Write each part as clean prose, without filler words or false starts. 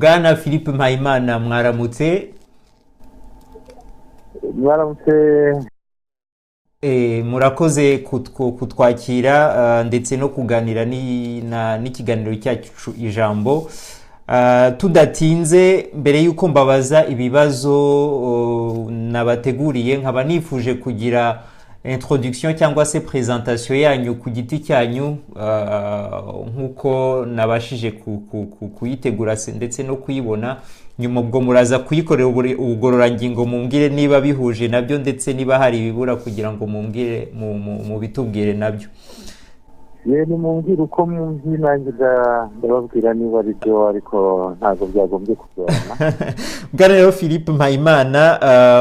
Bwana Philippe Mpayimana mwaramutse. mwaramutse. Murakoze kutwakira ndetse no kuganira n'ikiganiro cyacu ijambo. Tudatinze, mbere y'uko mbabaza ibibazo nabateguriye, nkaba nifuje kugira introduction cyangwa se presentation yanyu ku giti cyanyu, nk'uko nabashije kuyitegura ndetse no kuyibona. Nyuma ubwo muraza kuyikorera ubugororangingo, mumbwire niba bihuje nabyo ndetse niba hari ibibura kugira ngo mumbwire mubitubwire nabyo. Ni mumbwire uko munzi, nanjye ndababwira niba ari byo, ariko ntabwo byagombye kugorana. Bwana rero Philippe Mpayimana,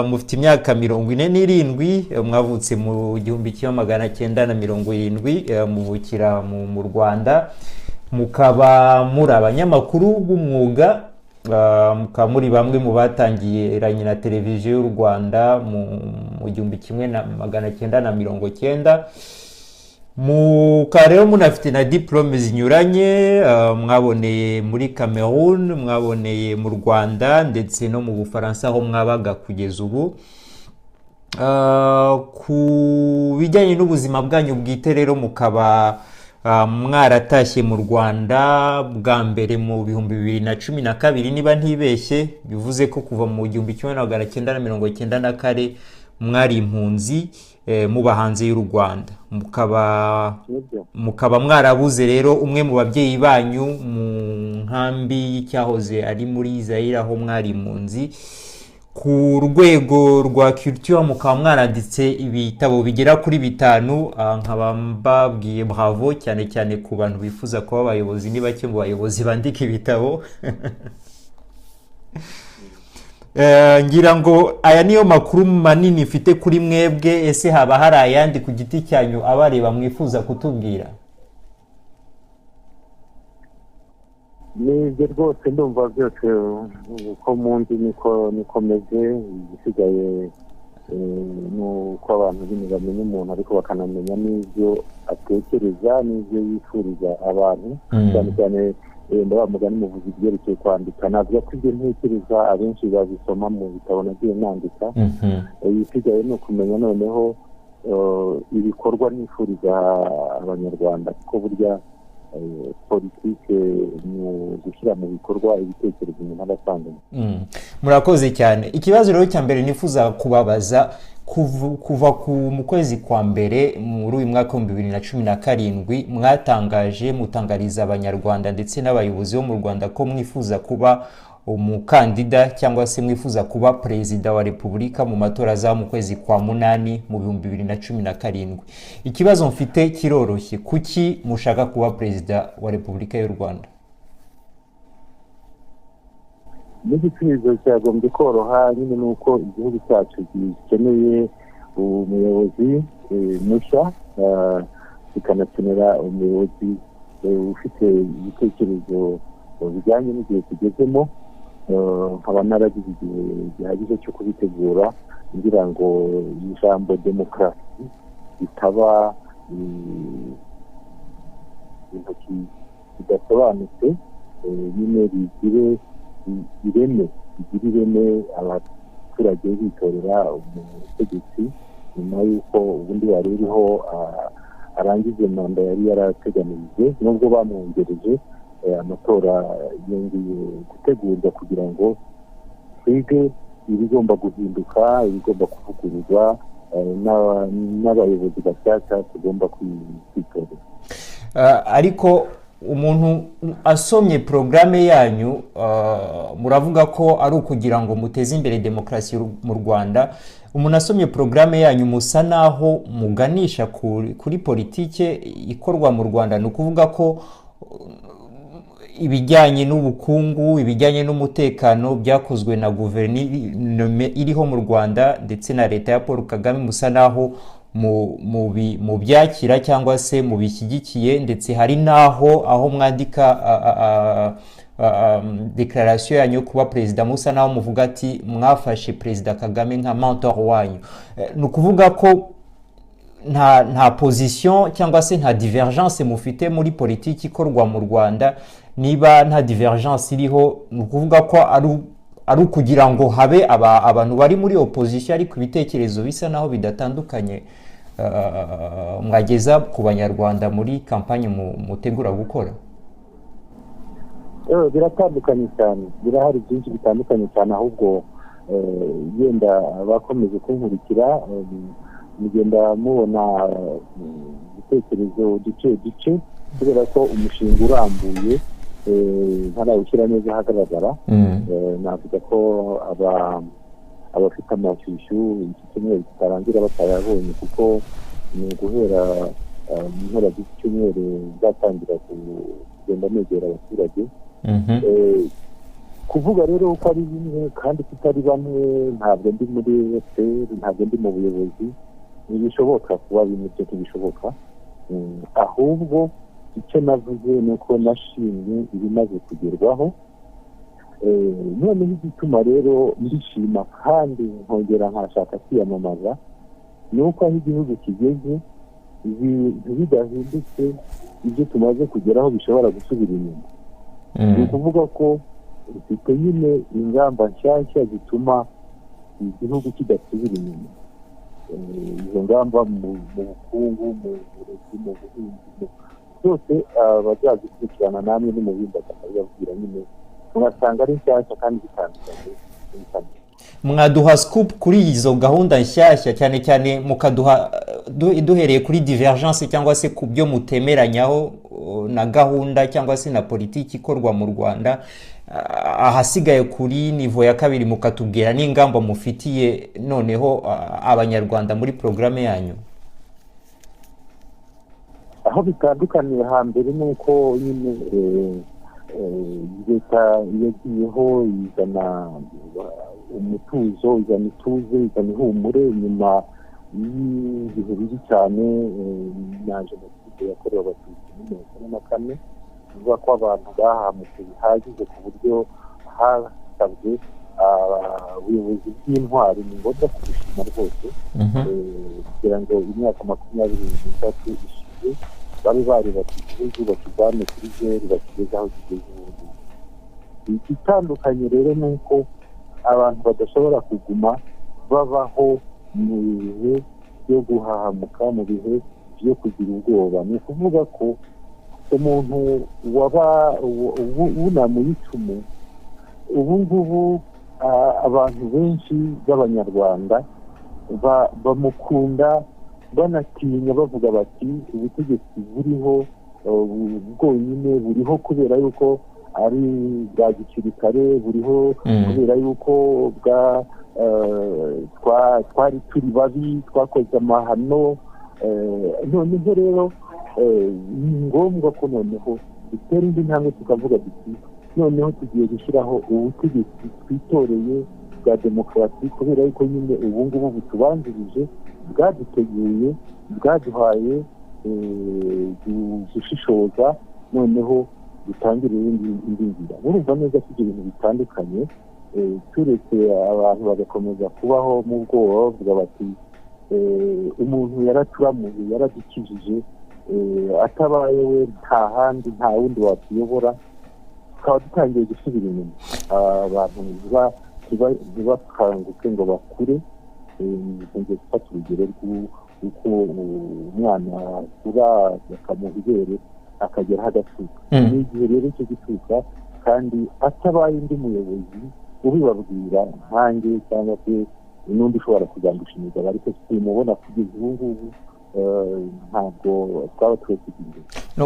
mufite imyaka 47, mwavutse mu 1970, muvukira mu Rwanda, mukaba muri abanyamakuru b'umwuga, mukaba muri bamwe mu batangiranye na televiziyo y'u Rwanda mu 1990. Mukaba rero munafite na diplome zinyuranye, mwaboneye muri Cameroon, mwaboneye mu Rwanda ndetse no mu Bufaransa aho mwabaga kugeza ubu. Ku bijyanye n'ubuzima bwanyu bwite rero, mukaba mwaratashye mu Rwanda bwa mbere mu 2012 niba ntibeshye, bivuze ko kuva mu 1994 mwari impunzi muba hanze y'u Rwanda. Mukaba mwarabuze rero umwe mu babyeyi banyu mu nkambi cyahoze ari muri Zaire aho mwari impunzi. Ku rwego rwa culture mukaba mwaranditse ibitabo bigera kuri 5, nkaba mbabwiye bravo cyane cyane ku bantu bifuza kuba abayobozi, ni bake mu bayobozi bandika ibitabo. Ngira ngo aya niyo makuru manini mfite kuri mwebwe. Ese haba hari ayandi ku giti cyanyu abareba mwifuza kutubwira? Nibyo rwose, ndumva byose uko munzi niko meze. Igisigaye nuko abantu nyine bamenya umuntu, ariko bakanamenya n'ibyo atekereza n'ibyo yifuriza abantu. Cyane cyane ndabamugana muvuze ibyerekeye kwandika, navuga ko ibyo ntekereza abenshi babisoma mu bitabo nagiye nandika. Igisigaye ni ukumenya noneho ibikorwa nifuriza abanyarwanda, kuko burya politike ni gushyira mu bikorwa ibitekerezo umuntu aba asanganywe. Murakoze cyane. Ikibazo rero cya mbere nifuza kubabaza, kuva mu kwezi kwa mbere muri uyu mwaka wa 2017 mwatangaje mutangariza abanyarwanda ndetse n'abayobozi bo mu Rwanda ko mwifuza kuba umukandida cyangwa se mwifuza kuba perezida wa Repubulika mu matora za mu kwezi kwa munani mu 2017. Ikibazo mfite kiroroshye, kuki mushaka kuba perezida wa Repubulika y'u Rwanda? N'igisubizo cyagombye koroha, nyine nuko igihugu cyacu gikeneye umuyobozi mushya, kikanakenera umuyobozi ufite ibitekerezo bijyanye n'igihe tugezemo. Nkaba naragize igihe gihagije cyo kubitegura, kugira ngo ijambo demokarasi bitaba intoki zidasobanutse, nyine rigire ireme, abaturage bitorera umutegetsi nyuma y'uko ubundi wari uriho arangize manda yari yarateganirije. Nubwo bamwongereje, amatora yongeye gutegurwa kugira ngo twige ibigomba guhinduka, ibigomba kuvugururwa, n'abayobozi bashyashya tugomba kwitorera. Ariko umuntu asomye programme yanyu, muravuga ko ari ukugira ngo muteze imbere demokarasi mu Rwanda. Umuntu asomye programme yanyu musa naho muganisha kuri politike ikorwa mu Rwanda. Ni ukuvuga ko ibijyanye n'ubukungu, ibijyanye n'umutekano byakozwe na guverinoma iriho mu Rwanda ndetse na leta ya Paul Kagame, musa naho mu byakira cyangwa se mu bishyigikiye, ndetse hari naho mwandika declaration yanyu kuba perezida, musa naho muvuga ati mwafashe perezida Kagame nka mentor wanyu. Ni ukuvuga ko nta position cyangwa se nta divergence mufite muri politiki ikorwa mu Rwanda niba nta divergence iriho ni ukuvuga ko ari ukugira ngo habe abantu bari muri opposition ariko ibitekerezo bisa naho bidatandukanye mwageza ku banyarwanda muri kampanye mutegura gukora. Biratandukanye cyane, birahari byinshi bitandukanye cyane, ahubwo yenda bakomeje kunkurikira mugenda mubona ibitekerezo duce kubera ko umushinga urambuye ntarawushyira neza ahagaragara. Navuga ko abafite amashyushyu iki cyumweru kitarangira batayabonye, kuko ni guhera mu mpera z'iki cyumweru zatangira kugenda negera abaturage. Kuvuga rero ko ari bimwe kandi tutari bamwe, ntabwo ndi muri FPR, ntabwo ndi mu buyobozi, ntibishoboka kuba bimwe byo ntibishoboka. Ahubwo icyo navuze ni uko nashimye ibimaze kugerwaho, noneho igituma rero ndishima kandi nkongera nkashaka kwiyamamaza ni uko aho igihugu kigeze bidahindutse ibyo tumaze kugeraho bishobora gusubira inyuma. Ni ukuvuga ko dufite nyine ingamba nshyashya zituma igihugu kidasubira inyuma. Izo ngamba mu bukungu, mu burezi, mu buhinzi, byose bazazikurikirana namwe n'umuhinzi akababwira nyine murasanga ari nshyashya kandi zitandukanye. Mwaduha scoop kuri izo gahunda nshyashya, cyane cyane mukaduha duhereye kuri divergence cyangwa se ku byo mutemeranyaho na gahunda cyangwa se na politiki ikorwa mu Rwanda, ahasigaye kuri nivo ya kabiri mukatubwira n'ingamba mufitiye noneho abanyarwanda muri programme yanyu. Aho bitandukaniye hambere ni uko nyine leta yagiyeho izana umutuzo, izana ituze, izana ihumure nyuma y'ibihe bibi cyane na jenoside yakorewe abatutsi muri 1994. bivuga ko abantu bahamutse bihagije ku buryo hasabwe ubuyobozi bw'intwari. Ni ngombwa kubishima rwose kugira ngo imyaka 23 ishize bari bati igihugu bakivane kuri zeru bakigeze aho kigeze ubu. Igitandukanye rero ni uko abantu badashobora kuguma babaho mu bihe byo guhahamuka, mu bihe byo kugira ubwoba. Ni ukuvuga ko umuntu wunamuye icumu ubu ngubu abantu benshi b'abanyarwanda bamukunda banatinya, bavuga bati ubutegetsi buriho bwonyine buriho kubera yuko ari bwa gisirikare, buriho kubera yuko twari turi babi, twakoze amahano. Noneho rero ni ngombwa ko noneho dutera indi ntambwe tukavuga duti noneho tugiye gushyiraho ubutegetsi twitoreye bwa demokarasi, kubera yuko nyine ubu ngubu butubanjirije bwaduteguye, bwaduhaye gushishoza, noneho dutangire indi nzira. Urumva neza ko ibyo bintu bitandukanye, turetse abantu bagakomeza kubaho mu bwoba bavuga bati umuntu yaraturamuye, yaradukijije, atabaye we nta handi nta wundi watuyobora, tukaba dutangiye gusubira inyuma. Abantu ntibakanguke ngo bakure. Ngiye gufata urugero rw'uko umwana akura bakamuha ibere akageraho agatuka. Ni igihe rero cyo gutuka, kandi atabaye undi muyobozi ubibabwira nkanjye cyangwa se n'undi ushobora kugandisha imigabo, ariko tumubona kugeza ubu ngubu ntabwo twaba twese.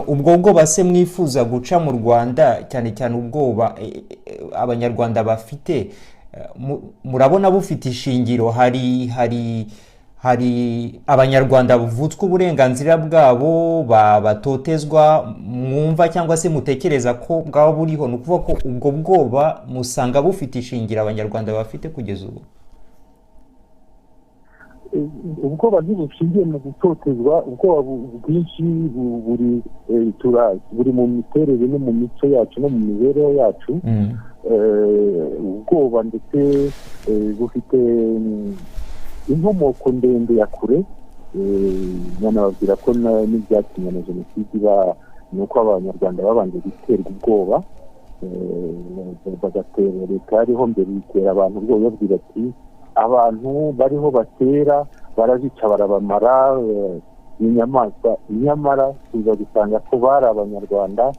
Ubwo bwoba se mwifuza guca mu Rwanda, cyane cyane ubwoba abanyarwanda bafite, murabona bufite ishingiro? hari abanyarwanda bavutswe uburenganzira bwabo batotezwa, mwumva cyangwa se mutekereza ko bwaba buriho? Ni ukuvuga ko ubwo bwoba musanga bufite ishingiro abanyarwanda bafite kugeza ubu? Ubwoba ntibushingiye mu gutotezwa, ubwoba bwinshi buri mu miterere no mu mico yacu no mu mibereho yacu. Ubwoba ndetse bufite inkomoko ndende ya kure. Nanababwira ko n'ibyatumye na jenoside iba ni uko abanyarwanda babanje guterwa ubwoba, bagatera leta yariho mbere itera abantu ubwoba babwira ati abantu bariho batera barabica barabamara, inyamaswa. Nyamara tuza gusanga ko bari abanyarwanda,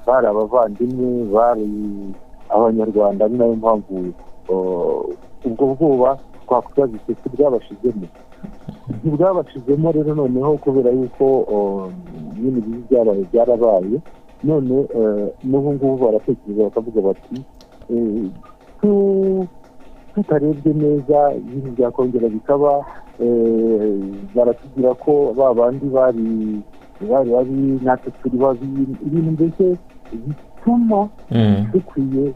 bari abavandimwe, bari abanyarwanda. Ari nayo mpamvu ubwo bwoba twakwibaza isi bwabashizemo. Ntibwabashizemo rero noneho kubera yuko nyine ibi byabaye byarabaye, none n'ubu ngubu baratekereza bakavuga bati tutarebye neza ibintu byakongera bikaba, baratubwira ko ba bandi bari natwe turi babi, ibintu mbese bituma dukwiye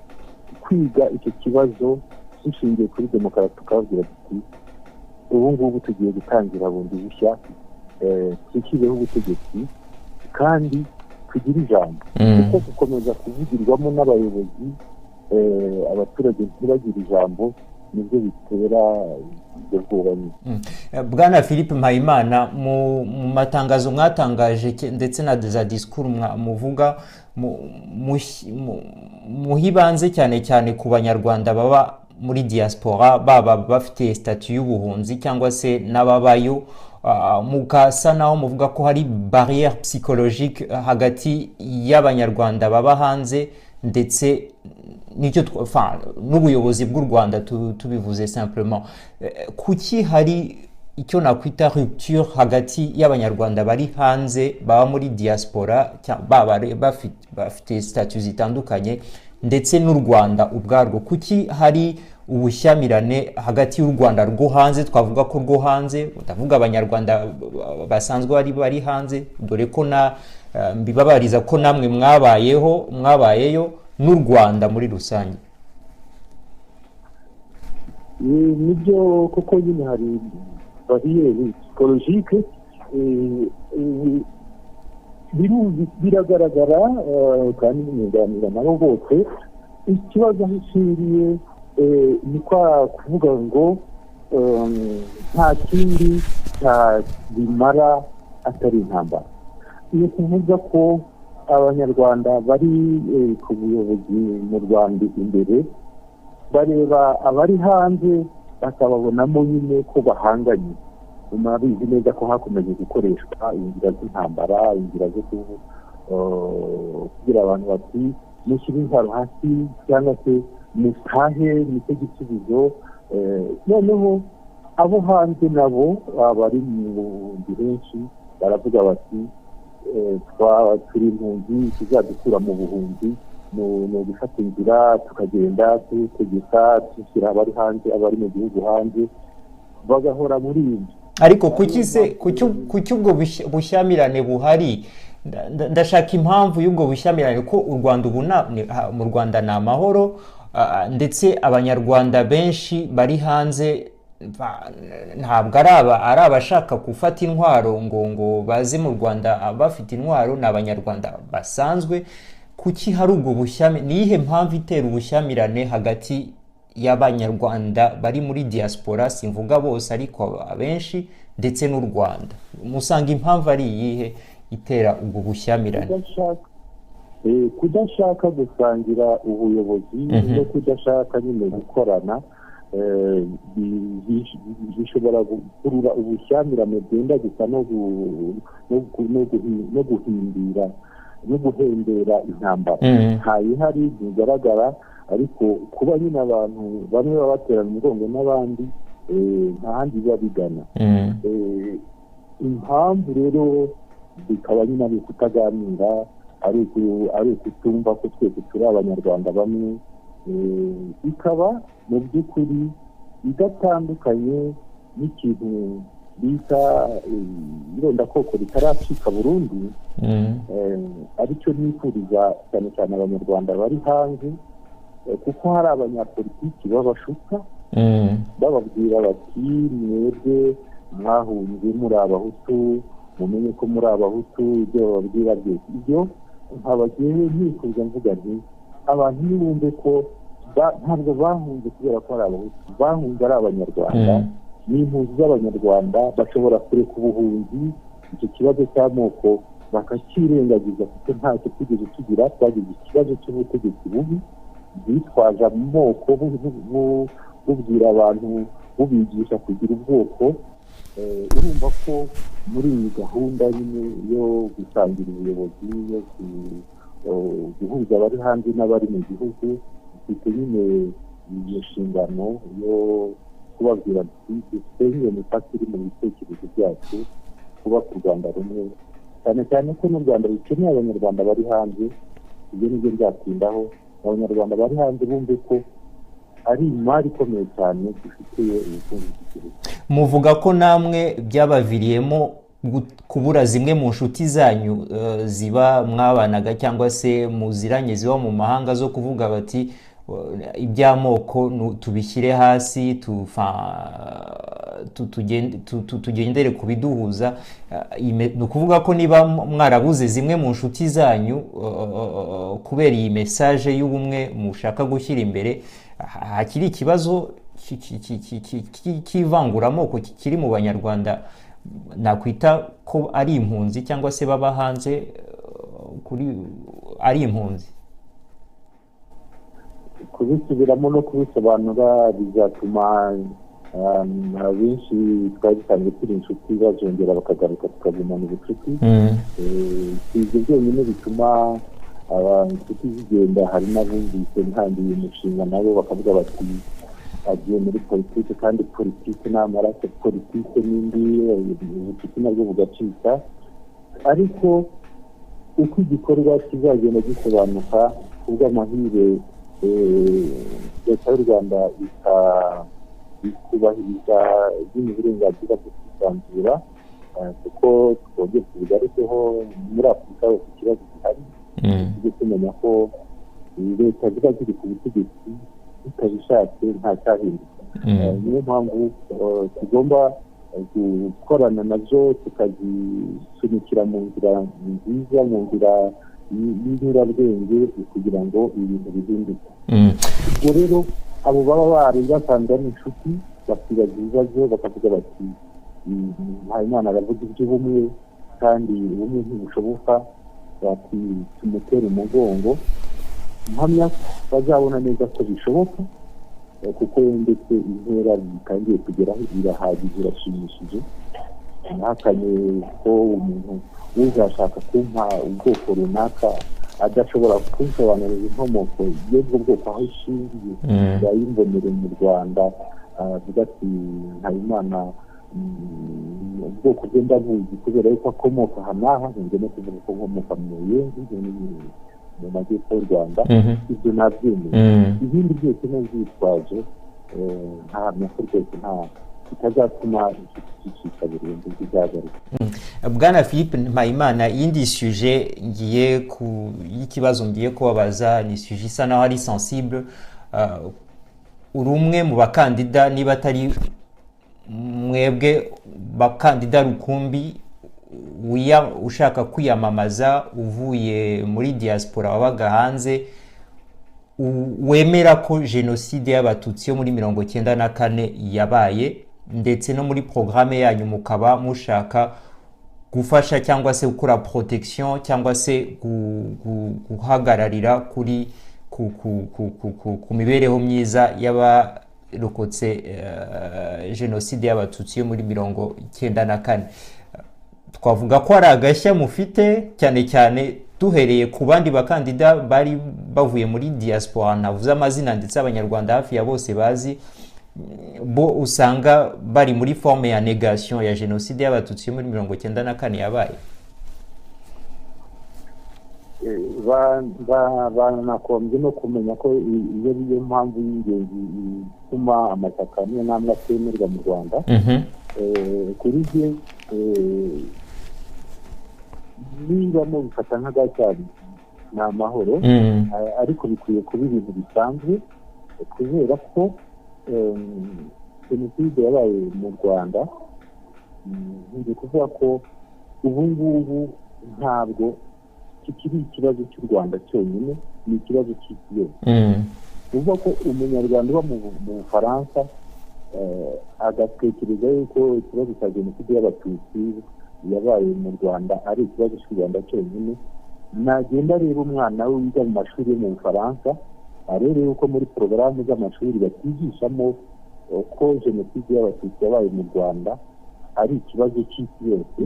kwiga icyo kibazo dushingiye kuri demokarasi, tukababwira tuti ubu ngubu tugiye gutangira bundi bushya, twishyireho ubutegetsi kandi tugire ijambo, kuko gukomeza kuvugirwamo n'abayobozi abaturage ntibagire ijambo nibyo bitera ibyo bwoba. Bwana Philippe Mpayimana, mu matangazo mwatangaje ndetse na za disikuru muvuga muhibanze cyane cyane ku banyarwanda baba muri diaspora, baba bafite statut y'ubuhunzi cyangwa se n'ababayo, mukasa naho muvuga ko hari barrière psychologique hagati y'abanyarwanda baba hanze ndetse nicyo n'ubuyobozi bw'u Rwanda, tubivuze simplement. Kuki hari icyo nakwita rupture hagati y'abanyarwanda bari hanze baba muri diaspora, baba bafite statut zitandukanye, ndetse n'u Rwanda ubwarwo? Kuki hari ubushyamirane hagati y'u Rwanda rwo hanze, twavuga ko rwo hanze, ndavuga abanyarwanda basanzwe bari hanze, dore ko mbibabariza ko namwe mwabayeyo, n'u Rwanda muri rusange? Nibyo koko nyine hari bariyeri psikologike, biragaragara kandi n'imyunganira nabo bose. Ikibazo aho ishingiye ni kwa kuvuga ngo nta kindi bimara atari intambara. Ni ukuvuga ko abanyarwanda bari ku buyobozi mu Rwanda imbere bareba abari hanze bakababonamo nyine ko bahanganye. Murabizi neza ko hakomeje gukoreshwa inzira z'intambara, inzira zo kugira abantu bati mushyire intwaro hasi cyangwa se mutahe nicyo gisubizo. Noneho abo hanze nabo bari mu buhunzi benshi baravuga bati turi impunzi, tuzadukura mu buhunzi ni ugufata inzira tukagenda dutegeka dushyira abari hanze, abari mu gihugu hanze, bagahora muri ibyo. Ariko kuki ubwo bushyamirane buhari? Ndashaka impamvu y'ubwo bushyamirane, ko u Rwanda ubu mu Rwanda ni amahoro, ndetse abanyarwanda benshi bari hanze ntabwo ari abashaka gufata intwaro ngo baze mu Rwanda bafite intwaro, ni abanyarwanda basanzwe. Kuki hari ubwo bushyamirane? Niyihe mpamvu itera ubushyamirane hagati y'abanyarwanda bari muri diaspora, simvuga bose ariko abenshi, ndetse n'u Rwanda? Musanga impamvu ari iyihe itera ubwo bushyamirane? Kudashaka gusangira ubuyobozi no kudashaka nyine gukorana bishobora gukurura ubushyamirane bwenda gusa no guhindira no guhendera intambara. Ntayihari bigaragara, ariko kuba nyine abantu bamwe baba baterana umugongo n'abandi nta handi biba bigana. Impamvu rero bikaba nyine ari ukutaganira, ari ukutumva ko twese turi abanyarwanda bamwe, bikaba mu by'ukuri idatandukanye n'ikintu bita irondakoko ritaracika burundu. Aricyo nifuriza cyane cyane abanyarwanda bari hanze, kuko hari abanyapolitiki babashuka bababwira bati mwebwe mwahunze muri abahutu, mumenye ko muri abahutu, ibyo bababwira byose ibyo nkabagiye nifuza mvuga nti abantu nibumve ko ntabwo bahunze kubera ko ari abahutu, bahunze ari abanyarwanda, n'impunzi z'abanyarwanda bashobora kureka ubuhunzi, icyo kibazo cy'amoko bakakirengagiza kuko ntacyo twigeze tugira. Twagize ikibazo cy'ubutegetsi bubi bwitwaje amoko bubwira abantu bubigisha kugira ubwoko. Urumva ko muri iyi gahunda nyine yo gusangira ubuyobozi yo guhuza abari hanze n'abari mu gihugu, dufite nyine iyo nshingano yo kubabwira dufite iyo mipaka iri mu bitekerezo byacu, kuba ku Rwanda rumwe, cyane cyane ko n'u Rwanda rukeneye abanyarwanda bari hanze. ibyo nibyo byatindaho. Abanyarwanda bari hanze bumve ko ari imari ikomeye cyane dufitiye ubukungu bw'igihugu. Muvuga ko namwe byabaviriyemo kubura zimwe mu nshuti zanyu ziba mwabanaga cyangwa se muziranye ziba mu mahanga, zo kuvuga bati iby'amoko tubishyire hasi, tugendere ku biduhuza. Ni ukuvuga ko niba mwarabuze zimwe mu nshuti zanyu kubera iyi mesaje y'ubumwe mushaka gushyira imbere, hakiri ikibazo cy'ivanguramoko kiri mu banyarwanda, nakwita ko ari impunzi cyangwa se baba hanze ari impunzi. Kubisubiramo no kubisobanura bizatuma abenshi twari dusanzwe turi inshuti bazongera bakagaruka tukagumana ubucuti. ibyo byonyine bituma inshuti zigenda. Hari n'abumvise ntangiye umushinga nabo bakavuga bati agiye muri politiki, kandi politiki ni amaraso, politiki n'indi, ubucuti nabwo bugacika. Ariko uko igikorwa kizagenda gisobanuka, kubw'amahire leta y'u Rwanda ikubahiriza uburenganzira bwo kwisanzura, kuko twongeye tubigarukeho muri Afurika hose ikibazo gihari. tujye tumenya ko leta ziba ziri ku butegetsi zitabishatse nta cyahinduka. niyo mpamvu tugomba gukorana nazo, tukazisunikira mu nzira nziza, mu nzira y'inzirabwenge, kugira ngo ibintu bihinduke. ubwo rero abo baba bari basanzwe ari inshuti bakibaza ibibazo, bakavuga bati Mpayimana aravuga iby'ubumwe kandi ubumwe ntibushoboka, bati tumutere umugongo. Mpamya bazabona neza ko bishoboka, kuko ndetse intera bitangiye kugeraho irahagije, irashimishije. Ntihakanye ko umuntu uzashaka kumpa ubwoko runaka adashobora kunsobanurira inkomoko y'ubwo bwoko aho ishingiye, yayimbonere mu Rwanda, avuga ati Mpayimana ubwoko bwe ndabuzi kubera yuko akomoka aha n'aha, nkunze no kuvuga ko nkomoka mu Ruyenzi mu majyepfo y'u Rwanda. ibyo nabyemeye. ibindi byose n'uzitwaje ntahamya ko rwose bitazatuma inshuti zicika burundu, zizagaruka. Bwana Philippe Mpayimana, yindi suje y'ikibazo ngiye kubabaza ni suje isa naho ari sensible. uri umwe mu bakandida, niba atari mwebwe bakandida rukumbi, ushaka kwiyamamaza uvuye muri diaspora wabaga hanze, wemera ko jenoside y'abatutsi yo muri 1994 yabaye, ndetse no muri programme yanyu mukaba mushaka gufasha cyangwa se gukora protection cyangwa se guhagararira kuri ku mibereho myiza y'abarokotse jenoside y'abatutsi yo muri 1994. Twavuga ko ari agashya mufite, cyane cyane duhereye ku bandi bakandida bari bavuye muri diaspora, navuze amazina ndetse abanyarwanda hafi ya bose bazi, bo usanga bari muri forme ya negation ya jenoside y'abatutsi yo muri 1994 yabaye. banakombye no kumenya ko iyo niyo mpamvu y'ingenzi ituma amashyaka amwe n'amwe atemerwa mu Rwanda. kuri bye niba mubifata nk'agacyari ni amahoro, ariko bikwiye kuba ibintu bisanzwe, kubera ko jenoside yabaye mu Rwanda. ngiye kuvuga ko ubu ngubu ntabwo kikiri ikibazo cy'u Rwanda cyonyine, ni ikibazo cy'isi yose. uvuga ko umunyarwanda uba mu Bufaransa agatekereza yuko ikibazo cya jenoside y'abatutsi yabaye mu Rwanda ari ikibazo cy'u Rwanda cyonyine, nagenda areba umwana we wiga mu mashuri yo mu Bufaransa, arebe yuko muri porogaramu z'amashuri batigishamo ko jenoside y'Abatutsi yabaye mu Rwanda ari ikibazo cy'isi yose,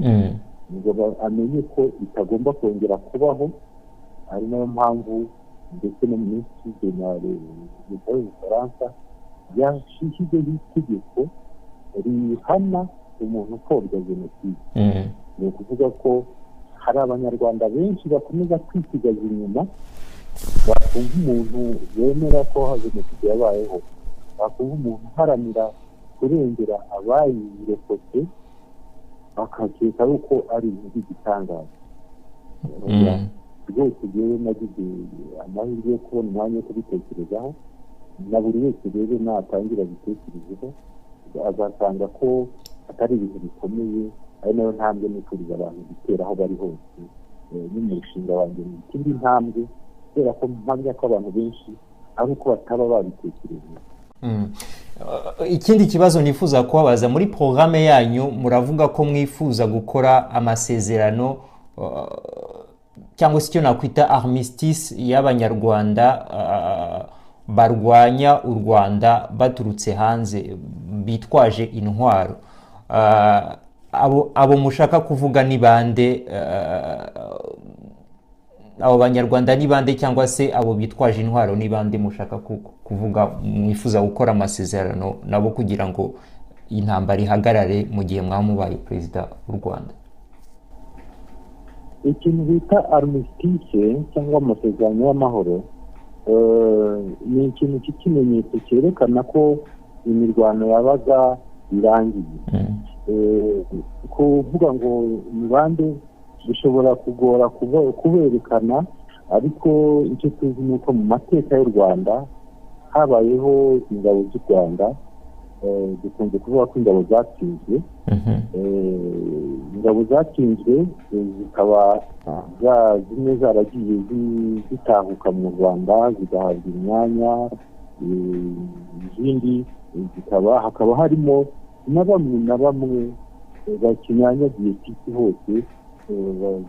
ngo amenye ko itagomba kongera kubaho. Ari nayo mpamvu ndetse no mu minsi y'Igenere leta y'Ubufaransa yashyizeho itegeko rihana umuntu upfobya jenoside. Ni ukuvuga ko hari abanyarwanda benshi bakomeza kwisigaza inyuma, bakumva umuntu wemera ko jenoside yabayeho, bakumva umuntu uharanira kurengera abayirokotse, bakakeka yuko ari ibintu by'igitangaza. Rwose rero nagize amahirwe yo kubona umwanya wo kubitekerezaho, na buri wese rero natangira bitekerezeho azasanga ko atari ibintu bikomeye, ari nayo ntambwe nifuriza abantu gutera aho bari hose. Ni mu mushinga wanjye ni ikindi ntambwe, kubera ko mpamya ko abantu benshi ari uko bataba babitekereje. Ikindi kibazo nifuza kubabaza, muri programme yanyu muravuga ko mwifuza gukora amasezerano cyangwa se icyo nakwita armistice y'abanyarwanda barwanya u Rwanda baturutse hanze bitwaje intwaro. Abo mushaka kuvuga ni bande? Abo banyarwanda ni bande, cyangwa se abo bitwaje intwaro ni bande mushaka kuvuga mwifuza gukora amasezerano nabo kugira ngo intambara ihagarare mu gihe mwamubaye perezida w'u Rwanda? Ikintu bita armistice cyangwa amasezerano y'amahoro ni ikintu cy'ikimenyetso cyerekana ko imirwano yabaga irangiye. Kuvuga ngo ni bande bishobora kugora kuberekana, ariko icyo tuzi ni uko mu mateka y'u Rwanda habayeho ingabo z'u Rwanda, dukunze kuvuga ko ingabo zatsinzwe. Ingabo zatsinzwe zikaba zimwe zaragiye zitahuka mu Rwanda zigahabwa imyanya, izindi hakaba harimo na bamwe bakinyanyagiye ku isi hose,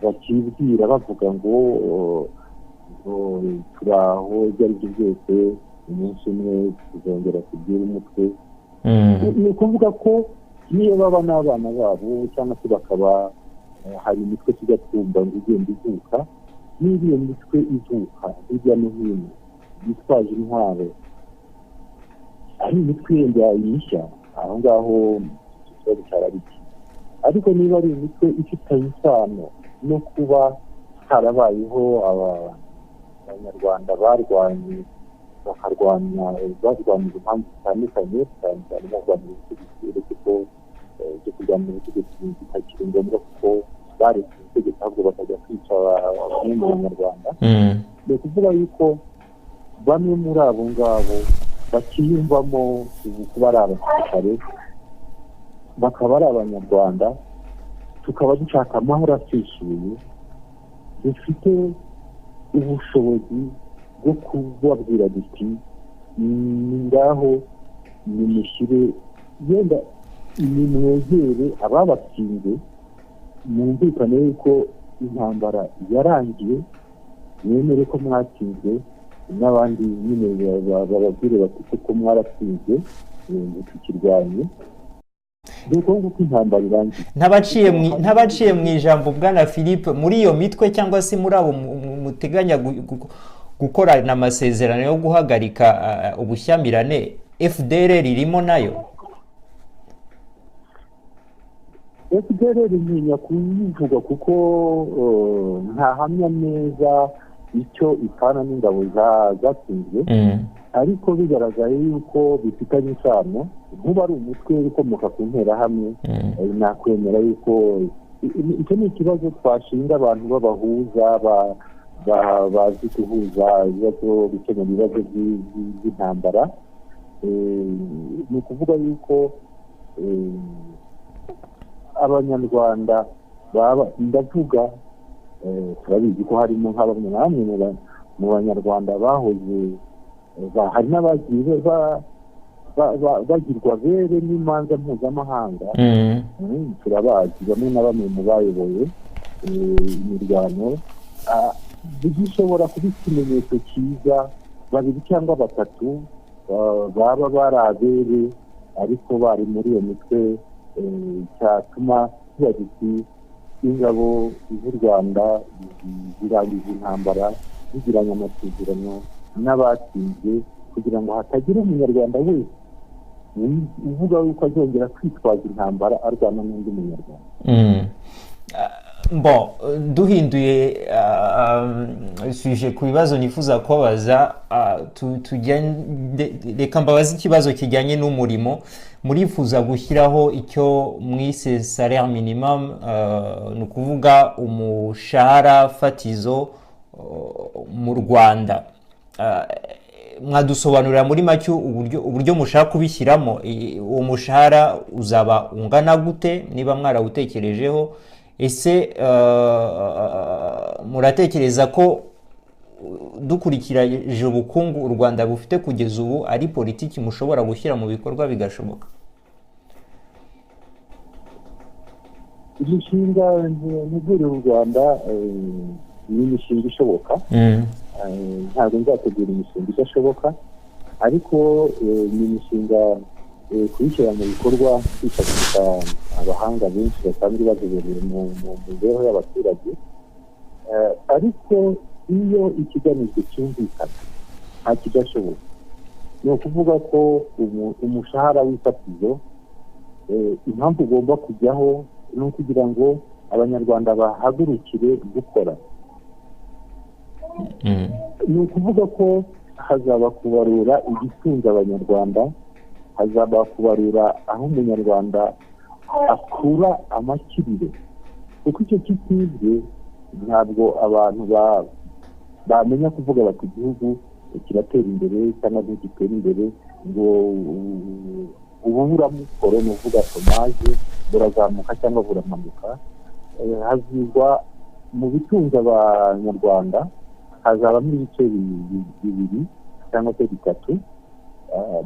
bakibwira bavuga ngo turaho ibyo ari byo byose, umunsi umwe tuzongera kugira umutwe. Ni ukuvuga ko niyo baba n'abana babo cyangwa se bakaba hari imitwe tujya twumva ngo igenda ivuka, niba iyo mitwe ivuka hirya no hino yitwaje intwaro ari imitwe yenda yishya, aho ngaho ikibazo cyari iki. Ariko niba ari imitwe ifitanye isano no kuba harabayeho abanyarwanda barwanye barwanira impamvu zitandukanye, cyane cyane barwanira ubutegetsi, uretse ko ibyo kurwanira ubutegetsi bitakiri ngombwa kuko baretse ubutegetsi ahubwo bakajya kwica bamwe mu banyarwanda. ni ukuvuga yuko bamwe muri abo ngabo bakiyumvamo kuba ari abasirikare, bakaba ari abanyarwanda, tukaba dushaka amahoro aseshuye, dufite ubushobozi bwo kubabwira duti ngaho nimushyire yenda nimwegere ababatsinze, mwumvikane yuko intambara yarangiye, mwemere ko mwatsinzwe, n'abandi nyine bababwire bati ko mwaratsinzwe tukirwanye. Nuko nguko intambara irangiye. Ntabaciye mu ijambo Bwana Philippe, muri iyo mitwe cyangwa se muri abo muteganya gukorana amasezerano yo guhagarika ubushyamirane, FDLR irimo nayo? FDLR ntinya kuyivuga kuko ntahamya neza icyo ipfana n'ingabo zatsinzwe, ariko bigaragaye yuko bifitanye isano. Nkuba ari umutwe ukomoka ku nterahamwe, nakwemera yuko icyo ni ikibazo twashinga abantu b'abahuza bazi guhuza ibibazo, gukemura ibibazo by'intambara. Ni ukuvuga yuko abanyarwanda ndavuga turabizi ko harimo nka bamwe na bamwe mu banyarwanda bahoze, hari n'abagiye bagirwa bere n'imanza mpuzamahanga. Turabazi bamwe na bamwe mu bayoboye imirwano, bigishobora kuba ikimenyetso cyiza babiri cyangwa batatu baba bari abere ariko bari muri iyo mitwe, cyatuma tuba duti ingabo z'u Rwanda zirangije intambara zigiranye amasezerano n'abatsinze, kugira ngo hatagira umunyarwanda wese uvuga yuko azongera kwitwaza intambara arwana n'undi munyarwanda. Duhinduye suje ku bibazo nifuza kubabaza, reka mbabaze ikibazo kijyanye n'umurimo. Murifuza gushyiraho icyo mwise salaire minimum, ni ukuvuga umushahara fatizo mu Rwanda. Mwadusobanurira muri make uburyo mushaka kubishyiramo? Uwo mushahara uzaba ungana gute niba mwarawutekerejeho? Ese muratekereza ko dukurikiranye ubukungu u Rwanda bufite kugeza ubu ari politiki mushobora gushyira mu bikorwa bigashoboka? Imishinga n'ugure u Rwanda ni imishinga ishoboka. Ntabwo nzategura imishinga idashoboka, ariko ni imishinga kuyishyira mu bikorwa kwifashisha abahanga benshi basanzwe bazobereye mu mibereho y'abaturage. Ariko iyo ikigamijwe cyumvikana nta kidashoboka. Ni ukuvuga ko umushahara w'ifatizo, impamvu ugomba kujyaho ni ukugira ngo abanyarwanda bahagurukire gukora. Ni ukuvuga ko hazaba kubarura igitunze abanyarwanda, hazaba kubarura aho umunyarwanda akura amakiriro, kuko icyo kitibwe ntabwo abantu bamenya kuvuga bati igihugu kiratera imbere cyangwa gitera imbere, ngo ububuramukoro ni uvuga tomaje burazamuka cyangwa buramanuka. Hazigwa mu bitunze abanyarwanda, hazabamo ibice bibiri cyangwa se bitatu.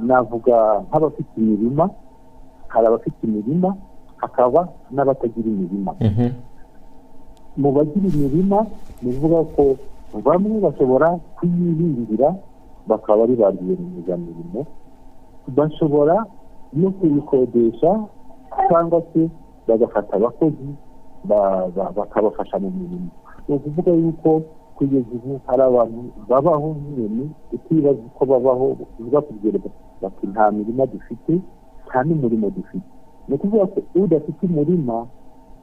Navuga nk'abafite imirima, hari abafite imirima, hakaba n'abatagira imirima. Mu bagira imirima ni ukuvuga ko bamwe bashobora kuyihingira bakaba ari ba rwiyemezamirimo, bashobora no kuyikodesha cyangwa se bagafata abakozi bakabafasha mu mirimo. Ni ukuvuga yuko kugeza ubu hari abantu babaho nk'inyoni, utibaza uko babaho, bakubwira bati nta mirima dufite, nta n'umurimo dufite. Ni ukuvuga ko udafite umurima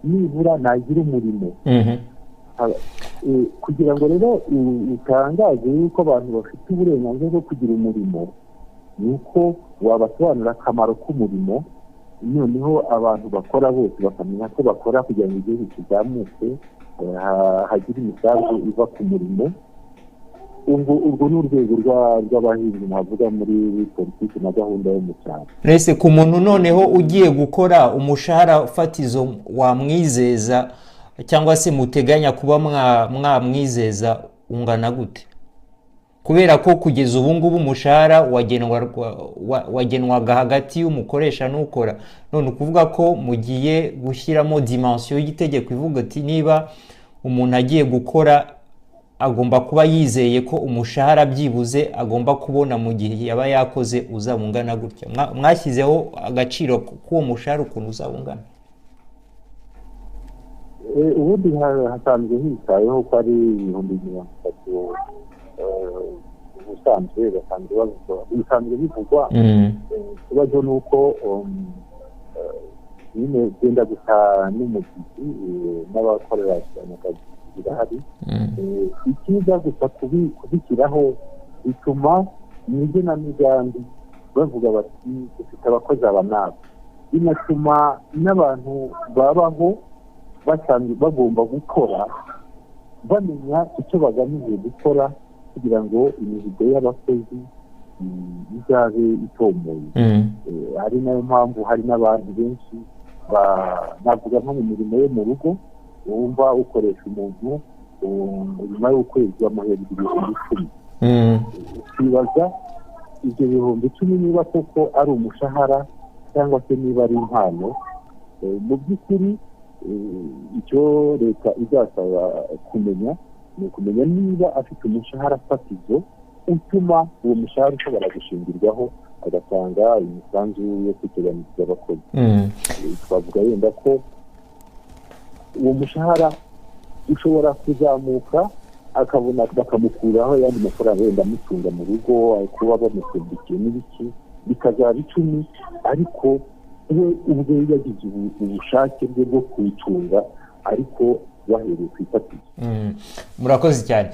nibura nagira umurimo. Kugira ngo rero utangaze yuko abantu bafite uburenganzira bwo kugira umurimo, ni uko wabasobanurira akamaro k'umurimo, noneho abantu bakora bose bakamenya ko bakora kugira ngo igihugu kizamuke, hagira imisanzu iva ku murimo. Urwo ni urwego rw'abahinzi navuga muri politiki na gahunda yo mu cyaro. Rese ku muntu noneho ugiye gukora, umushahara fatizo wamwizeza cyangwa se muteganya kuba mwamwizeza ungana gute? Kubera ko kugeza ubu ngubu umushahara wagenwaga hagati y'umukoresha n'ukora, none ukuvuga ko mugiye gushyiramo dimension y'itegeko ivuga ati niba umuntu agiye gukora agomba kuba yizeye ko umushahara byibuze agomba kubona mu gihe yaba yakoze uzabungana gutya. Mwashyizeho agaciro k'uwo mushahara ukuntu uzabungana? Ubundi hasanzwe hitayeho ko ari 30,000 ubusanzwe bisanzwe bivugwa. Ikibazo ni uko nyine byenda gusa n'umuziki n'abakorera akazi birahari. Ikiza gusa kubishyiraho bituma mu igenamigambi bavuga bati dufite abakozi aba nabo, binatuma n'abantu babaho basanzwe bagomba gukora bamenya icyo bagamije gukora, kugira ngo imihigo y'abakozi izabe itomoye. Ari nayo mpamvu hari n'abantu benshi navuga nko mu mirimo yo mu rugo, wumva ukoresha umuntu nyuma y'ukwezi bamuhera 10,000. Ukibaza ibyo bihumbi 10 niba koko ari umushahara cyangwa se niba ari impano. Mu by'ukuri icyo leta izasaba kumenya ni ukumenya niba afite umushahara fatizo utuma uwo mushahara ushobora gushingirwaho agatanga imisanzu yo kwiteganyiriza abakozi. Twavuga yenda ko uwo mushahara ushobora kuzamuka akabona bakamukuraho yandi mafaranga yenda amutunga mu rugo, kuba bamusimbikiye n'ibiki bikazaba 10, ariko we ubwo yagize ubushake bwe bwo kwitunga ariko bahereye ku ifatizo. Murakoze cyane.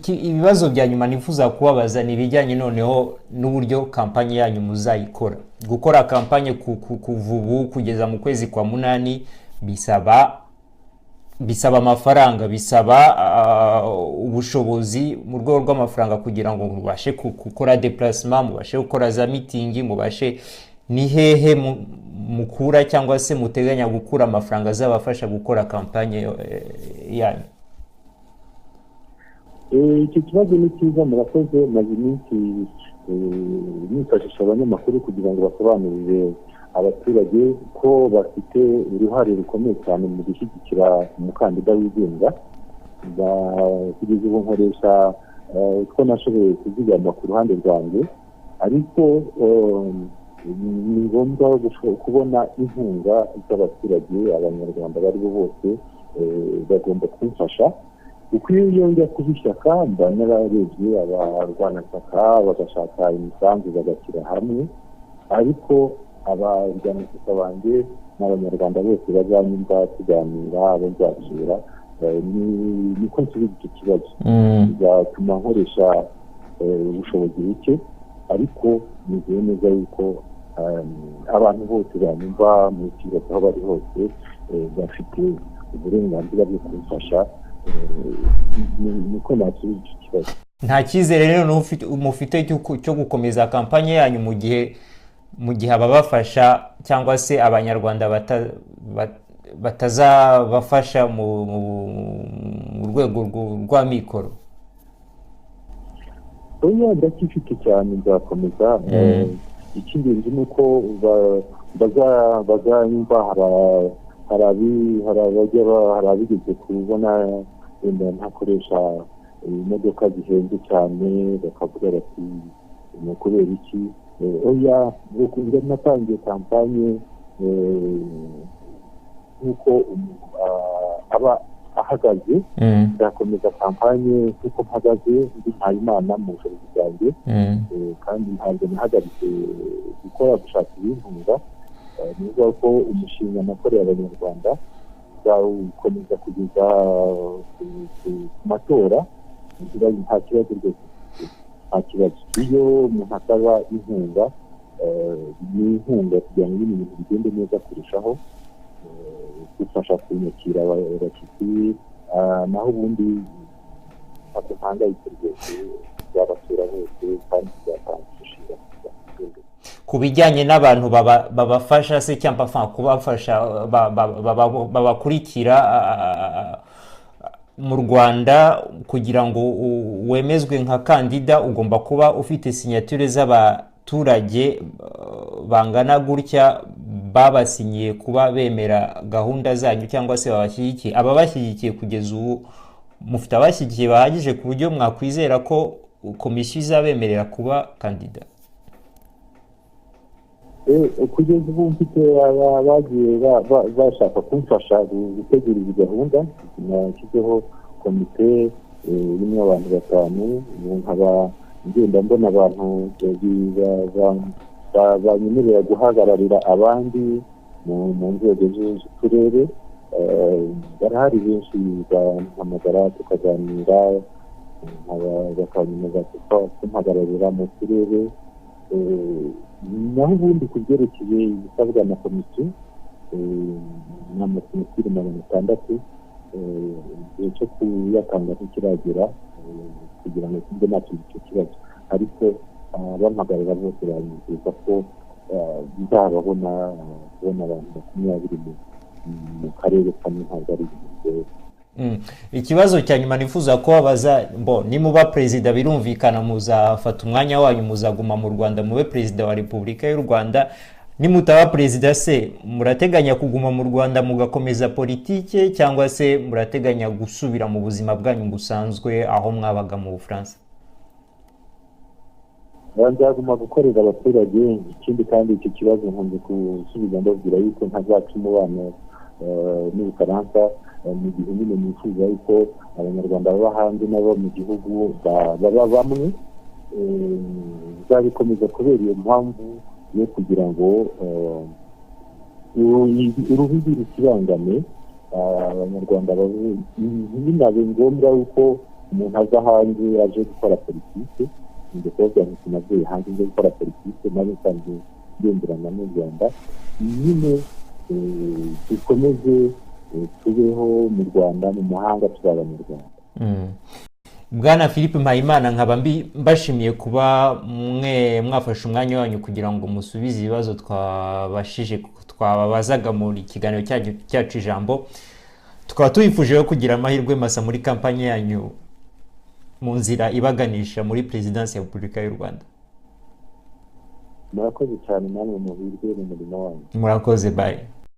Ibibazo bya nyuma nifuza kubabaza ni bijyanye noneho n'uburyo kampanye yanyu muzayikora. Gukora kampanye kuva ubu kugeza mu kwezi kwa munani bisaba amafaranga, bisaba ubushobozi mu rwego rw'amafaranga kugira ngo mubashe gukora déplacement, mubashe gukora za meeting, mubashe ni hehe mukura cyangwa se muteganya gukura amafaranga azabafasha gukora kampanye yanyu? Iki kibazo ni cyiza, murakoze. Maze iminsi nifashisha abanyamakuru kugira ngo basobanurire abaturage ko bafite uruhare rukomeye cyane mu gushyigikira umukandida wigenga. Kugeza ubu nkoresha ko nashoboye kuzigama ku ruhande rwanjye, ariko ni ngombwa kubona inkunga z'abaturage. Abanyarwanda bari bo bose bagomba kumfasha, kuko iyo njya kuba ishyaka mba nararebye abarwanashyaka bagashaka imisanzu bagashyira hamwe, ariko abarwanashyaka banjye n'abanyarwanda bose bazanyumva tuganira abo nzasura, niko nsubiza icyo kibazo. Bizatuma nkoresha ubushobozi buke, ariko nizeye neza yuko abantu bose banyumva mu kibazo aho bari hose bafite uburenganzira bwo kumfasha. Niko nasubiza icyo kibazo. Nta cyizere rero mufite cyo gukomeza kampanye yanyu mu gihe ababafasha cyangwa se abanyarwanda batazabafasha mu rwego rwa mikoro? Oya, ndakifite cyane, nzakomeza. Icy'ingenzi ni uko bazanyumva. Hari abigeze kubona wenda ntakoresha imodoka zihenze cyane, bakavuga bati ni ukubera iki? Oya, natangiye kampanye nk'uko aba ahagaze, nzakomeza kampanye nk'uko mpagaze ndi Mpayimana mu bushobozi bwanjye, kandi ntabwo nahagaritse gushaka ibintunga. Ni ukuvuga ko umushinga nakoreye abanyarwanda uzawukomeza kugeza ku matora. Nta kibazo rwose, nta kibazo. Iyo umuntu asaba inkunga, ni inkunga kugira ngo ibintu bigende neza kurushaho, gufasha kunyakira abashyitsi, naho ubundi ntabwo mpangayitse rwose, byabasura bose kandi byatanga umushinga. Ku bijyanye n'abantu babafasha se cyangwa kubafasha babakurikira mu Rwanda, kugira ngo wemezwe nka kandida ugomba kuba ufite signature z'abaturage bangana gutya babasinyiye kuba bemera gahunda zanyu cyangwa se babashyigikiye. Ababashyigikiye kugeza ubu mufite abashyigikiye bahagije ku buryo mwakwizera ko komisiyo izabemerera kuba kandida? Kugeza ubu mfite abagiye bashaka kumfasha gutegura iyi gahunda. Nashyizeho komite irimo abantu 5. Nkaba ngenda mbona abantu banyemerera guhagararira abandi mu nzego z'uturere. Barahari benshi bampamagara tukaganira, bakanyemeza kumpagararira mu turere. Naho ubundi ku byerekeye ibisabwa na komisiyo n'amakomisiyo 600, igihe cyo kuyatanga ntikiragera kugira ngo kimwe nacyo icyo kibazo, ariko bampagarira bose banyizeza ko bizababona kubona abantu 20 mu karere kamwe, ntabwo ari ibintu. Ikibazo cya nyuma nifuza ko babaza, nimuba perezida birumvikana muzafata umwanya wanyu muzaguma mu Rwanda mube perezida wa Repubulika y'u Rwanda. Nimutaba perezida se murateganya kuguma mu Rwanda mugakomeza politike cyangwa se murateganya gusubira mu buzima bwanyu busanzwe aho mwabaga mu Bufaransa? nzaguma gukorera abaturage. Ikindi kandi icyo kibazo nkunze gusubiza mbabwira yuko ntazaca umubano n'Ubufaransa mu gihe nyine nifuza yuko abanyarwanda baba hanze n'abo mu gihugu baba bamwe. Nzabikomeza kubera iyo mpamvu yo kugira ngo urubibi rukibangane, abanyarwanda binabe ngombwa yuko umuntu aza hanze aje gukora politike. Ndetse navuye hanze nje gukora politike nawe nsanzwe ngenderana n'u Rwanda. Nyine dukomeze tubeho mu Rwanda, mu mahanga turi abanyarwanda. Bwana Philippe Mpayimana, nkaba mbashimiye kuba mwafashe umwanya wanyu kugira ngo musubize ibibazo twababazaga muri kiganiro cyacu Ijambo. Tukaba tubifuje kugira amahirwe masa muri kampanye yanyu mu nzira ibaganisha muri Perezidansi ya Repubulika y'u Rwanda. Murakoze cyane namwe muhirwe mu murimo wanyu. Murakoze, bye.